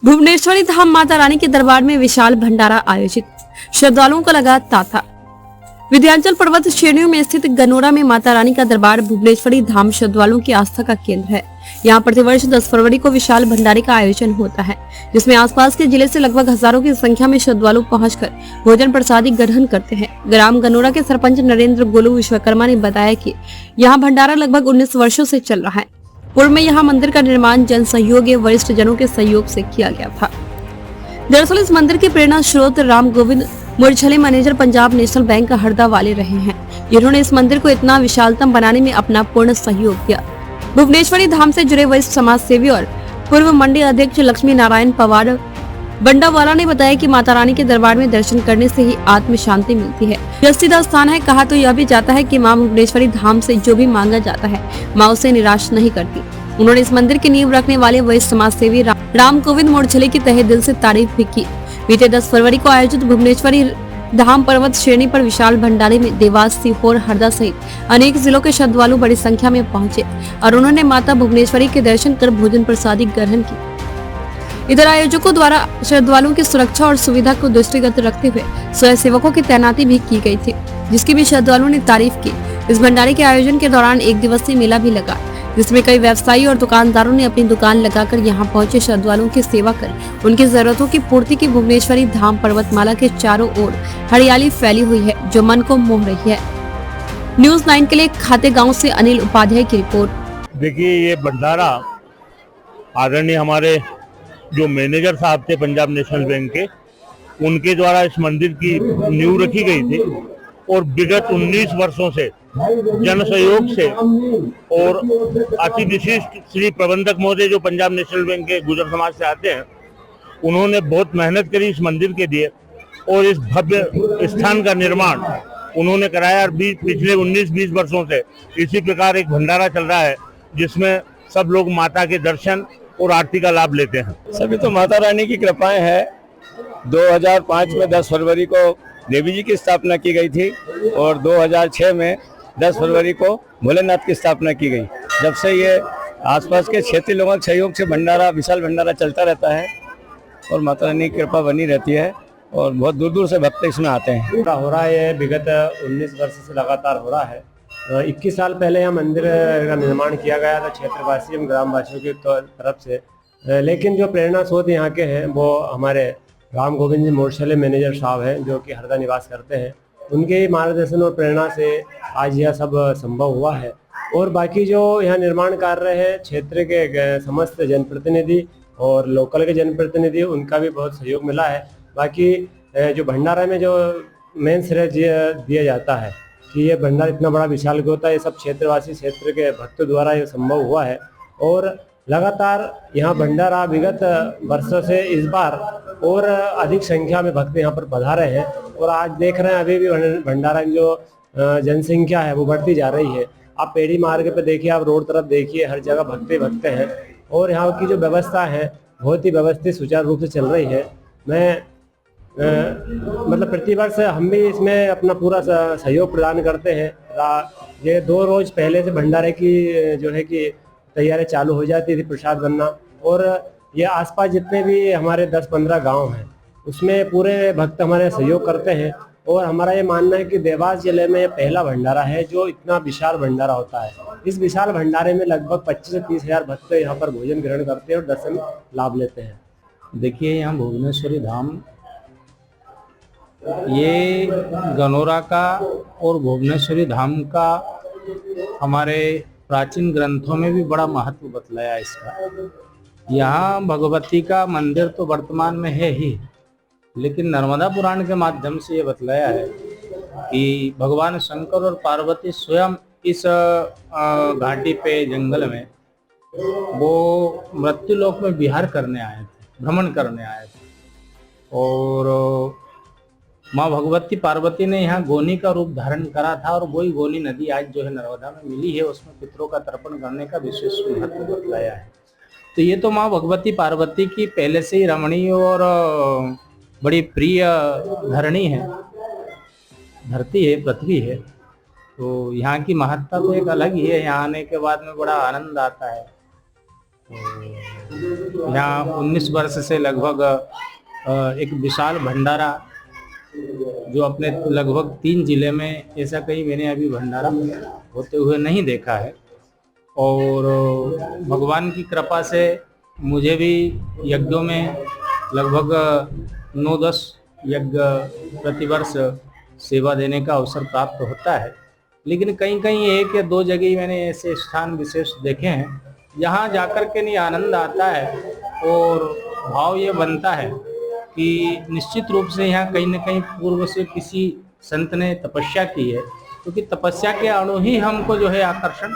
भुवनेश्वरी धाम माता रानी के दरबार में विशाल भंडारा आयोजित, श्रद्धालुओं को लगा तांता। विंध्याचल पर्वत श्रेणियों में स्थित गनोरा में माता रानी का दरबार भुवनेश्वरी धाम श्रद्धालुओं की आस्था का केंद्र है। यहाँ प्रतिवर्ष 10 फरवरी को विशाल भंडारे का आयोजन होता है, जिसमें आसपास के जिले से लगभग हजारों की संख्या में श्रद्धालु पहुंचकर भोजन प्रसादी ग्रहण करते हैं। ग्राम गनोरा के सरपंच नरेंद्र गोलू विश्वकर्मा ने बताया कि यहाँ भंडारा लगभग 19 वर्षों से चल रहा है। पूर्व में यहाँ मंदिर का निर्माण जन सहयोग एवं वरिष्ठ जनों के सहयोग से किया गया था। दरअसल इस मंदिर की प्रेरणा स्रोत Ram Govind Murjhale manager Punjab National Bank Harda वाले रहे हैं। इन्होंने इस मंदिर को इतना विशालतम बनाने में अपना पूर्ण सहयोग दिया। भुवनेश्वरी धाम से जुड़े वरिष्ठ समाज सेवी और पूर्व मंडी अध्यक्ष लक्ष्मी नारायण पवार बंडावाला ने बताया कि माता रानी के दरबार में दर्शन करने से ही आत्म शांति मिलती है। प्रसिद्ध स्थान है, कहा तो यह भी जाता है कि मां भुवनेश्वरी धाम से जो भी मांगा जाता है मां उसे निराश नहीं करती। उन्होंने इस मंदिर की नींव रखने वाले वरिष्ठ समाज सेवी राम गोविंद मुरझले की तहे दिल से तारीफ भी की। बीते 10 फरवरी को आयोजित भुवनेश्वरी धाम पर्वत श्रेणी पर विशाल भंडारे में देवास, सीहोर, हरदा सहित अनेक जिलों के श्रद्धालु बड़ी संख्या में पहुंचे और उन्होंने माता भुवनेश्वरी के दर्शन कर भोजन प्रसादी ग्रहण की। इधर आयोजकों द्वारा श्रद्धालुओं की सुरक्षा और सुविधा को दृष्टिगत रखते हुए स्वयंसेवकों की तैनाती भी की गई थी, जिसकी भी श्रद्धालुओं ने तारीफ की। इस भंडारे के आयोजन के दौरान 1 दिवसीय मेला भी लगा, जिसमें कई व्यवसायी और दुकानदारों ने अपनी दुकान लगाकर यहां पहुंचे श्रद्धालुओं की सेवा कर उनकी जरूरतों की पूर्ति की। भुवनेश्वरी धाम पर्वतमाला के चारों ओर हरियाली फैली हुई है, जो मन को मोह रही है। न्यूज़ 9 के लिए खातेगांव से अनिल उपाध्याय की रिपोर्ट। देखिए, ये भंडारा आदरणीय हमारे जो मैनेजर साहब थे पंजाब नेशनल बैंक के, उनके द्वारा इस मंदिर की नींव रखी गई थी और विगत 19 वर्षों से जन सहयोग से और अति विशिष्ट श्री प्रबंधक महोदय जो पंजाब नेशनल बैंक के गुजर समाज से आते हैं, उन्होंने बहुत मेहनत करी इस मंदिर के लिए और इस भव्य स्थान का निर्माण उन्होंने कराया। और पिछले 19-20 वर्षों से इसी प्रकार एक भंडारा चल रहा है, जिसमें सब लोग माता के दर्शन और आरती का लाभ लेते हैं। सभी तो माता रानी की कृपाएं है। 2005 में 10 फरवरी को देवी जी की स्थापना की गई थी और 2006 में 10 फरवरी को भोलेनाथ की स्थापना की गई। जब से ये आसपास के क्षेत्रीय लोगों के सहयोग से भंडारा, विशाल भंडारा चलता रहता है और माता रानी की कृपा बनी रहती है और बहुत दूर दूर से भक्त इसमें आते हैं। हो रहा है, विगत 19 वर्ष से लगातार हो रहा है। 21 साल पहले यहाँ मंदिर का निर्माण किया गया था क्षेत्रवासी एवं ग्रामवासियों की तरफ से, लेकिन जो प्रेरणा स्रोत यहाँ के हैं वो हमारे राम गोविंद जी मुरझले मैनेजर साहब हैं, जो कि हरदा निवास करते हैं। उनके मार्गदर्शन और प्रेरणा से आज यह सब संभव हुआ है। और बाकी जो यहाँ निर्माण कार्य है, क्षेत्र के समस्त जनप्रतिनिधि और लोकल के जनप्रतिनिधि, उनका भी बहुत सहयोग मिला है। बाकी जो भंडारा में जो मेन श्रेय दिया जाता है कि ये भंडारा इतना बड़ा विशाल क्यों होता है, ये सब क्षेत्रवासी क्षेत्र के भक्तों द्वारा ये संभव हुआ है। और लगातार यहाँ भंडारा विगत वर्षों से इस बार और अधिक संख्या में भक्त यहाँ पर पधारे हैं और आज देख रहे हैं अभी भी भंडारा की जो जनसंख्या है वो बढ़ती जा रही है। आप पेड़ी मार्ग पे देखिए, आप रोड तरफ देखिए, हर जगह भक्ते भक्ते हैं और यहाँ की जो व्यवस्था है बहुत ही व्यवस्थित सुचारू रूप से चल रही है। मैं मतलब प्रतिवर्ष हम भी इसमें अपना पूरा सहयोग प्रदान करते हैं। ये 2 रोज पहले से भंडारे की जो है कि तैयारी चालू हो जाती थी, प्रसाद बनना। और ये आसपास जितने भी हमारे 10-15 गांव हैं उसमें पूरे भक्त हमारे सहयोग करते हैं। और हमारा ये मानना है कि देवास जिले में ये पहला भंडारा है जो इतना विशाल भंडारा होता है। इस विशाल भंडारे में लगभग 25 से 30 हज़ार भक्त यहाँ पर भोजन ग्रहण करते हैं और दर्शन लाभ लेते हैं। देखिए, यहाँ भुवनेश्वरी धाम ये गनोरा का और भुवनेश्वरी धाम का हमारे प्राचीन ग्रंथों में भी बड़ा महत्व बतलाया इसका। यहाँ भगवती का मंदिर तो वर्तमान में है ही, लेकिन नर्मदा पुराण के माध्यम से ये बतलाया है कि भगवान शंकर और पार्वती स्वयं इस घाटी पे जंगल में वो मृत्युलोक में विहार करने आए थे, भ्रमण करने आए थे। और माँ भगवती पार्वती ने यहाँ गोनी का रूप धारण करा था और वही गोनी नदी आज जो है नर्मदा में मिली है, उसमें पितरों का तर्पण करने का विशेष महत्व बतलाया है। तो ये तो माँ भगवती पार्वती की पहले से ही रमणीय और बड़ी प्रिय धरणी है, धरती है, पृथ्वी है। तो यहाँ की महत्ता तो एक अलग ही है। यहाँ आने के बाद में बड़ा आनंद आता है। यहाँ 19 वर्ष से लगभग एक विशाल भंडारा, जो अपने लगभग 3 जिले में ऐसा कहीं मैंने अभी भंडारा होते हुए नहीं देखा है। और भगवान की कृपा से मुझे भी यज्ञों में लगभग 9-10 यज्ञ प्रतिवर्ष सेवा देने का अवसर प्राप्त होता है। लेकिन कहीं कहीं 1 या 2 जगह मैंने ऐसे स्थान विशेष देखे हैं जहाँ जाकर के नहीं आनंद आता है और भाव ये बनता है कि निश्चित रूप से यहाँ कहीं न कहीं पूर्व से किसी संत ने तपस्या की है, क्योंकि तपस्या के अणु ही हमको जो है आकर्षण